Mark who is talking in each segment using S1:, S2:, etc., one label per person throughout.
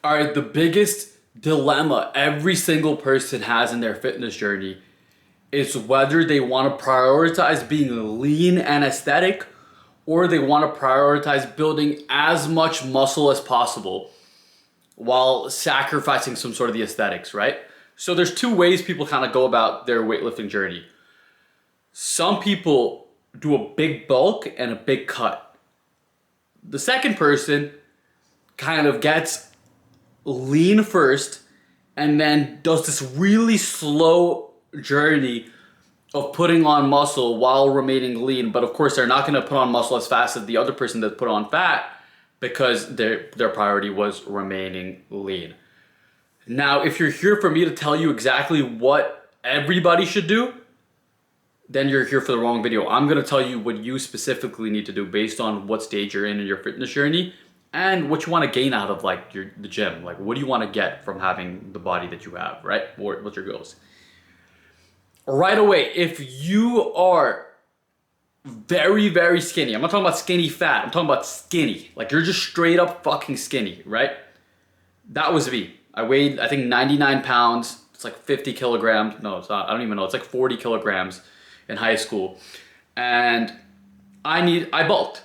S1: All right, the biggest dilemma every single person has in their fitness journey is whether they want to prioritize being lean and aesthetic or they want to prioritize building as much muscle as possible while sacrificing some sort of the aesthetics, right? So there's two ways people kind of go about their weightlifting journey. Some people do a big bulk and a big cut. The second person kind of gets lean first and then does this really slow journey of putting on muscle while remaining lean. But of course, they're not going to put on muscle as fast as the other person that put on fat because their priority was remaining lean. Now, if you're here for me to tell you exactly what everybody should do, then you're here for the wrong video. I'm going to tell you what you specifically need to do based on what stage you're in your fitness journey and what you want to gain out of like the gym. Like, what do you want to get from having the body that you have, right? Or what's your goals? Right away, if you are very, very skinny, I'm not talking about skinny fat, I'm talking about skinny. Like, you're just straight up fucking skinny, right? That was me. I weighed, I think, 99 pounds. It's like 50 kilograms. No, it's not. I don't even know. It's like 40 kilograms in high school. And I bulked.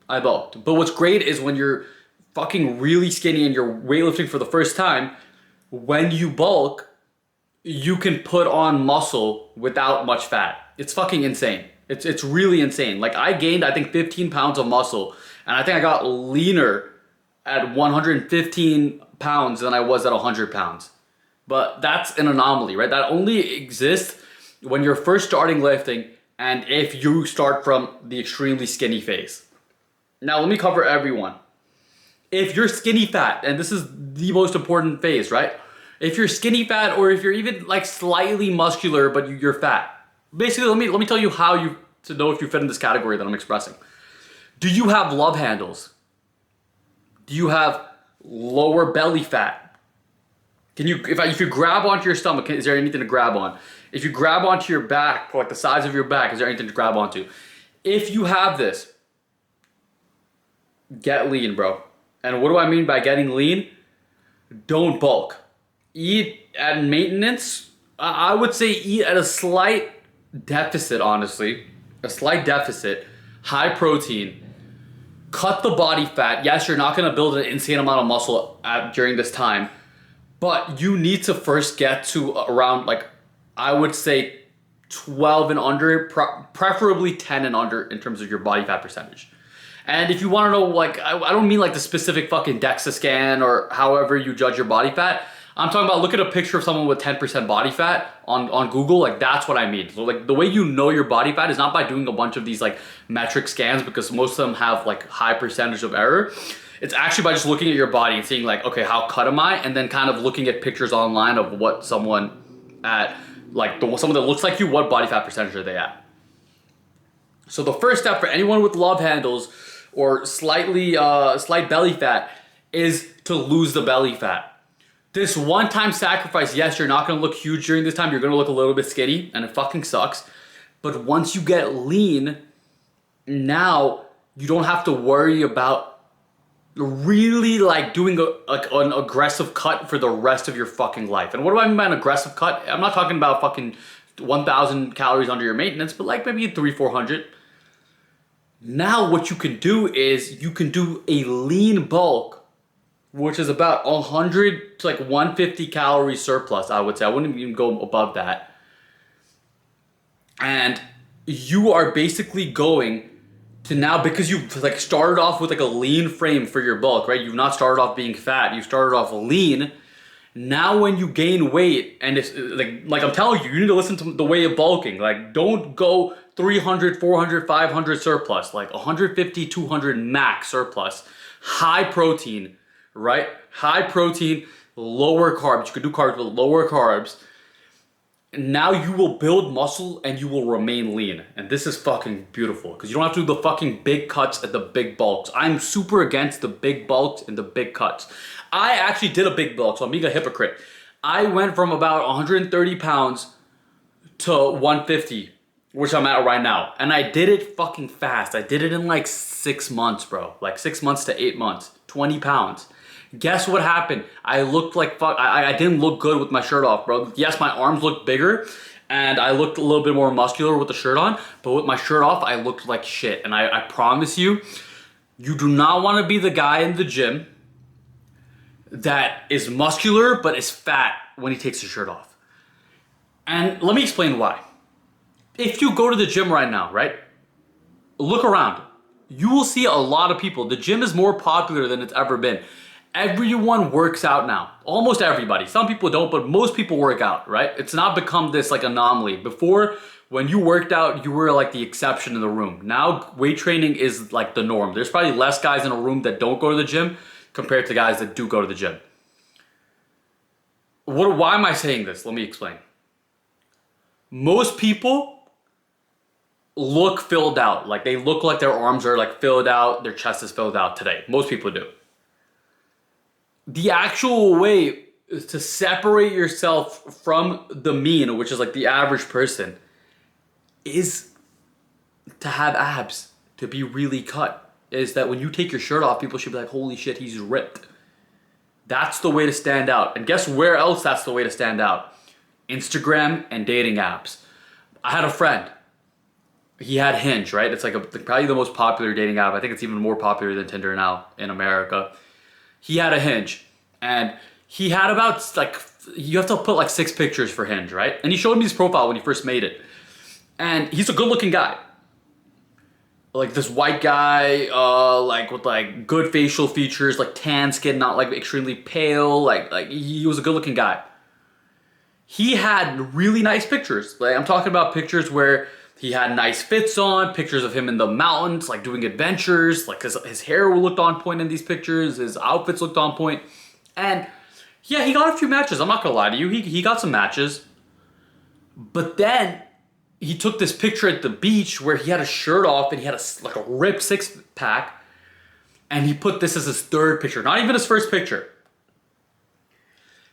S1: But what's great is when you're fucking really skinny and you're weightlifting for the first time, when you bulk, you can put on muscle without much fat. It's fucking insane. It's really insane. Like, I gained, I think, 15 pounds of muscle, and I think I got leaner at 115 pounds than I was at 100 pounds. But that's an anomaly, right? That only exists when you're first starting lifting and if you start from the extremely skinny phase. Now, let me cover everyone. If you're skinny fat, and this is the most important phase, right? If you're skinny fat or if you're even like slightly muscular but you're fat, basically let me tell you how to know if you fit in this category that I'm expressing. Do you have love handles? Do you have lower belly fat? If you grab onto your stomach, is there anything to grab on? If you grab onto your back, like the sides of your back, is there anything to grab onto? If you have this, get lean, bro. And what do I mean by getting lean? Don't bulk. Eat at maintenance. I would say eat at a slight deficit, honestly. A slight deficit. High protein. Cut the body fat. Yes, you're not going to build an insane amount of muscle during this time. But you need to first get to around, like, I would say 12 and under, preferably 10 and under in terms of your body fat percentage. And if you want to know, like, I don't mean like the specific fucking DEXA scan or however you judge your body fat. I'm talking about look at a picture of someone with 10% body fat on Google. Like, that's what I mean. So, like, the way you know your body fat is not by doing a bunch of these, like, metric scans because most of them have, like, high percentage of error. It's actually by just looking at your body and seeing, like, okay, how cut am I? And then kind of looking at pictures online of what someone at, like, someone that looks like you, what body fat percentage are they at? So the first step for anyone with love handles or slight belly fat is to lose the belly fat. This one-time sacrifice, yes, you're not going to look huge during this time. You're going to look a little bit skinny, and it fucking sucks. But once you get lean, now you don't have to worry about really, like, doing an aggressive cut for the rest of your fucking life. And what do I mean by an aggressive cut? I'm not talking about fucking 1,000 calories under your maintenance, but like maybe 300-400. Now what you can do is you can do a lean bulk, which is about 100 to like 150 calorie surplus, I would say. I wouldn't even go above that. And you are basically going to now, because you've like started off with like a lean frame for your bulk, right? You've not started off being fat. You started off lean. Now when you gain weight, and it's like I'm telling you, you need to listen to the way of bulking. Like, don't go 300, 400, 500 surplus. Like 150, 200 max surplus. High protein. Right? High protein, lower carbs. You can do carbs with lower carbs. Now you will build muscle and you will remain lean. And this is fucking beautiful because you don't have to do the fucking big cuts at the big bulks. I'm super against the big bulks and the big cuts. I actually did a big bulk, so I'm being a hypocrite. I went from about 130 pounds to 150, which I'm at right now. And I did it fucking fast. I did it in like 6 months, bro. Like 6 months to 8 months. 20 pounds. Guess what happened? I looked like fuck. I didn't look good with my shirt off, bro. Yes, my arms looked bigger, and I looked a little bit more muscular with the shirt on. But with my shirt off, I looked like shit. And I promise you, you do not want to be the guy in the gym that is muscular but is fat when he takes his shirt off. And let me explain why. If you go to the gym right now, right? Look around. You will see a lot of people. The gym is more popular than it's ever been. Everyone works out now. Almost everybody. Some people don't, but most people work out, right? It's not become this like anomaly. Before, when you worked out, you were like the exception in the room. Now, weight training is like the norm. There's probably less guys in a room that don't go to the gym compared to guys that do go to the gym. Why am I saying this? Let me explain. Most people look filled out. Like they look like their arms are like filled out, their chest is filled out today. Most people do. The actual way is to separate yourself from the mean, which is like the average person, is to have abs, to be really cut. Is that when you take your shirt off, people should be like, holy shit, he's ripped. That's the way to stand out. And guess where else that's the way to stand out? Instagram and dating apps. I had a friend. He had Hinge, right? It's like probably the most popular dating app. I think it's even more popular than Tinder now in America. He had a Hinge, and he had about like, you have to put like 6 pictures for Hinge, right? And he showed me his profile when he first made it. And he's a good looking guy. Like this white guy, like with like good facial features, like tan skin, not like extremely pale. Like he was a good looking guy. He had really nice pictures. Like I'm talking about pictures where he had nice fits on, pictures of him in the mountains, like doing adventures. Like his hair looked on point in these pictures. His outfits looked on point. And yeah, he got a few matches. I'm not gonna lie to you. He got some matches. But then he took this picture at the beach where he had a shirt off and he had like a ripped 6-pack. And he put this as his 3rd picture. Not even his first picture.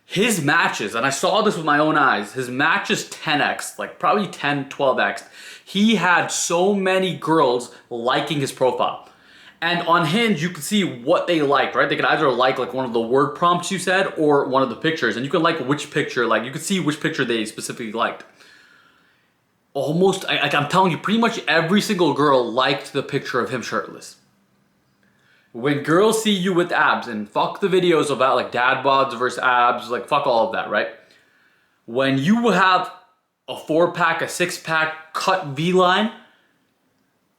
S1: His matches, and I saw this with my own eyes, his matches 10x, like probably 10, 12x. He had so many girls liking his profile. And on Hinge, you can see what they liked, right? They can either like one of the word prompts you said or one of the pictures. And you can like which picture, like you can see which picture they specifically liked. Almost, I'm telling you, pretty much every single girl liked the picture of him shirtless. When girls see you with abs, and fuck the videos about like dad bods versus abs, like fuck all of that, right? When you have a 4-pack, a 6-pack cut V-line,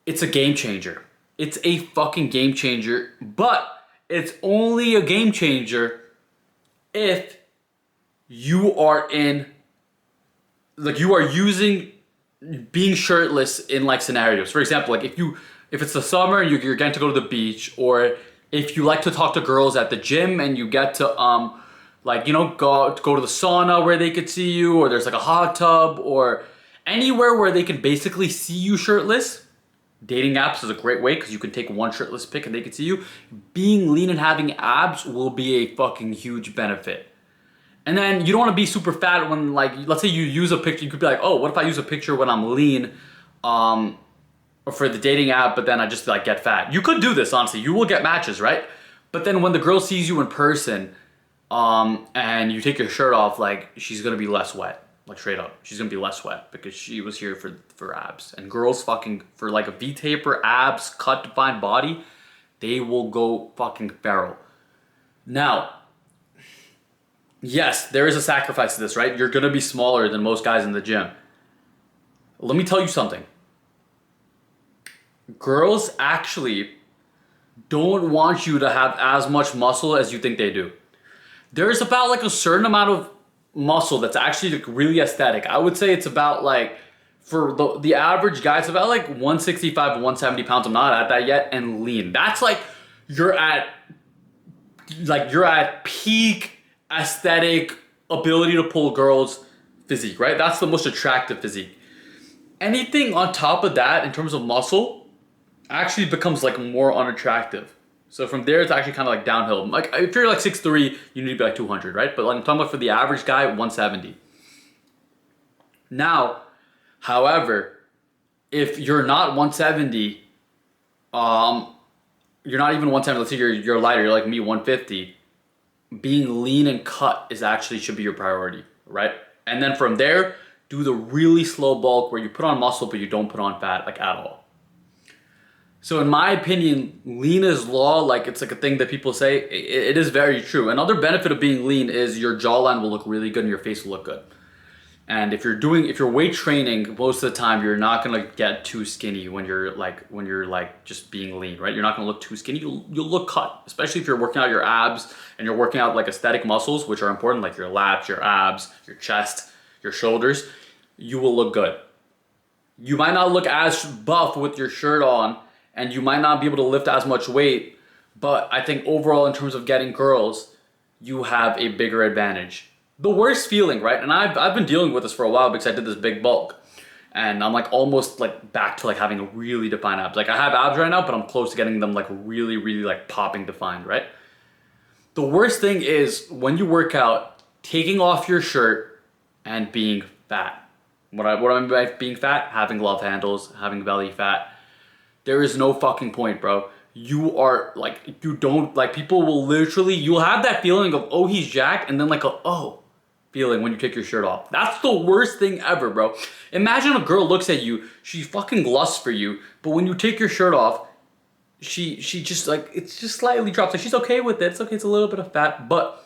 S1: it's a game changer. It's a fucking game changer, but it's only a game changer if you are using being shirtless in like scenarios. For example, like if it's the summer and you're getting to go to the beach, or if you like to talk to girls at the gym and you get to go to the sauna where they could see you, or there's like a hot tub, or anywhere where they can basically see you shirtless. Dating apps is a great way because you can take one shirtless pic and they can see you. Being lean and having abs will be a fucking huge benefit. And then you don't want to be super fat when, like, let's say you use a picture. You could be like, oh, what if I use a picture when I'm lean for the dating app, but then I just like get fat? You could do this, honestly. You will get matches, right? But then when the girl sees you in person and you take your shirt off, like, she's going to be less wet. Like, straight up. She's going to be less wet because she was here for abs. And girls fucking, for like a V-taper, abs, cut, defined body, they will go fucking feral. Now, yes, there is a sacrifice to this, right? You're going to be smaller than most guys in the gym. Let me tell you something. Girls actually don't want you to have as much muscle as you think they do. There's about like a certain amount of muscle that's actually like really aesthetic. I would say it's about like, for the average guy, it's about like 165 to 170 pounds. I'm not at that yet. And lean. That's like, you're at peak aesthetic ability to pull girls' physique, right? That's the most attractive physique. Anything on top of that in terms of muscle actually becomes like more unattractive. So from there, it's actually kind of like downhill. Like if you're like 6'3", you need to be like 200, right? But like I'm talking about for the average guy, 170. Now, however, if you're not 170, you're not even 170. Let's say you're lighter. You're like me, 150. being lean and cut is actually should be your priority, right? And then from there, do the really slow bulk where you put on muscle but you don't put on fat like at all. So in my opinion, lean is law. Like it's like a thing that people say. It is very true. Another benefit of being lean is your jawline will look really good and your face will look good. And if you're weight training, most of the time you're not gonna get too skinny when you're like just being lean, right? You're not gonna look too skinny. You'll look cut, especially if you're working out your abs and you're working out like aesthetic muscles, which are important, like your lats, your abs, your chest, your shoulders. You will look good. You might not look as buff with your shirt on, and you might not be able to lift as much weight, but I think overall in terms of getting girls, you have a bigger advantage. The worst feeling, right? And I've been dealing with this for a while because I did this big bulk. And I'm like almost like back to like having a really defined abs. Like I have abs right now, but I'm close to getting them like really, really like popping defined, right? The worst thing is when you work out, taking off your shirt and being fat. What I mean by being fat? Having love handles, having belly fat. There is no fucking point, bro. You are like, you don't, like people will literally, you'll have that feeling of, oh, he's jacked, and then like a, oh, feeling when you take your shirt off. That's the worst thing ever, bro. Imagine a girl looks at you, she fucking lusts for you, but when you take your shirt off, she just like, it's just slightly drops. Like she's okay with it. It's okay, it's a little bit of fat, but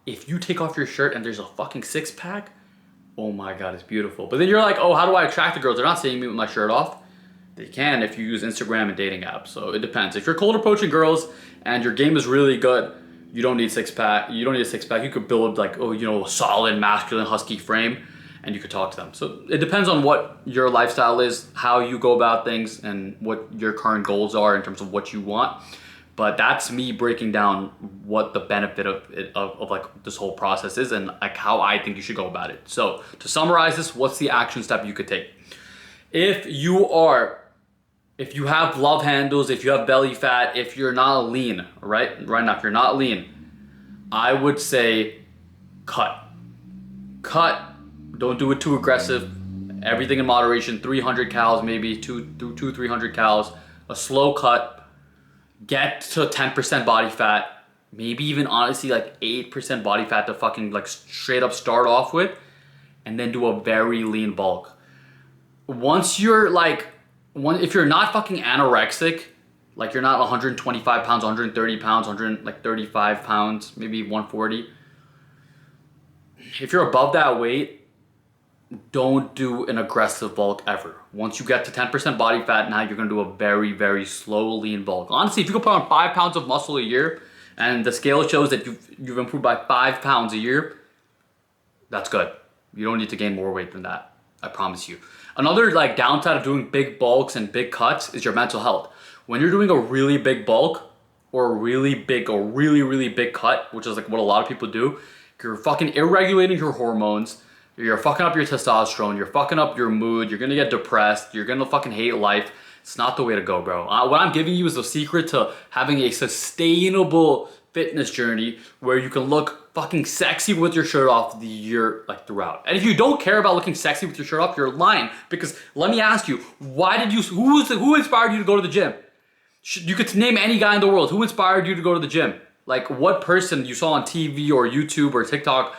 S1: if you take off your shirt and there's a fucking six pack, oh my God, it's beautiful. But then you're like, oh, how do I attract the girls? They're not seeing me with my shirt off. They can if you use Instagram and dating apps. So it depends. If you're cold approaching girls and your game is really good, you don't need six pack. You don't need a six pack. You could build like, oh, you know, a solid masculine husky frame and you could talk to them. So it depends on what your lifestyle is, how you go about things, and what your current goals are in terms of what you want. But that's me breaking down what the benefit of like this whole process is and like how I think you should go about it. So to summarize this, what's the action step you could take? If you have love handles, if you have belly fat, if you're not lean, right now, if you're not lean, I would say cut. Don't do it too aggressive. Everything in moderation, 300 calories, maybe 300 calories, a slow cut. Get to 10% body fat, maybe even honestly like 8% body fat to fucking like straight up start off with, and then do a very lean bulk. Once you're like, if you're not fucking anorexic, like you're not 125 pounds, 130 pounds, 135 pounds, maybe 140. If you're above that weight, don't do an aggressive bulk ever. Once you get to 10% body fat, now you're gonna do a very, very slow lean bulk. Honestly, if you can put on 5 pounds of muscle a year, and the scale shows that you've improved by 5 pounds a year, that's good. You don't need to gain more weight than that. I promise you. Another like downside of doing big bulks and big cuts is your mental health. When you're doing a really big bulk or a really big cut, which is like what a lot of people do, you're fucking irregulating your hormones, you're fucking up your testosterone, you're fucking up your mood, you're gonna get depressed, you're gonna fucking hate life. It's not the way to go, bro. What I'm giving you is the secret to having a sustainable fitness journey where you can look fucking sexy with your shirt off the year like throughout. And if you don't care about looking sexy with your shirt off, you're lying. Because let me ask you, who inspired you to go to the gym? You could name any guy in the world. Who inspired you to go to the gym? Like what person you saw on TV or YouTube or TikTok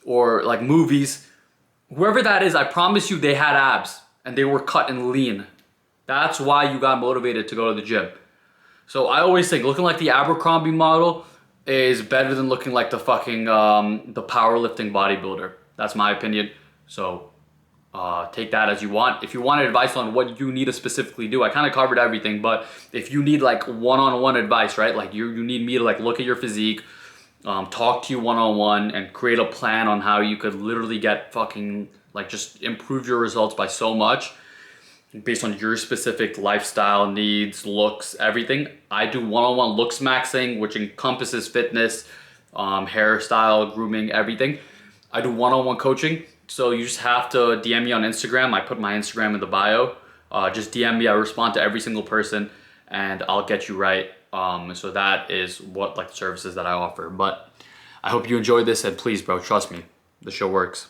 S1: or like movies, whoever that is, I promise you they had abs and they were cut and lean. That's why you got motivated to go to the gym. So I always think looking like the Abercrombie model is better than looking like the fucking the powerlifting bodybuilder. That's my opinion. So take that as you want. If you want advice on what you need to specifically do, I kind of covered everything. But if you need like one-on-one advice, right? Like you need me to like look at your physique, talk to you one-on-one, and create a plan on how you could literally get fucking like just improve your results by so much based on your specific lifestyle needs, looks, everything. I do one-on-one looks maxing, which encompasses fitness, hairstyle, grooming, everything. I do one-on-one coaching. So you just have to DM me on Instagram. I put my Instagram in the bio. Just DM me. I respond to every single person and I'll get you right. So that is what like the services that I offer. But I hope you enjoyed this, and please, bro, trust me, the show works.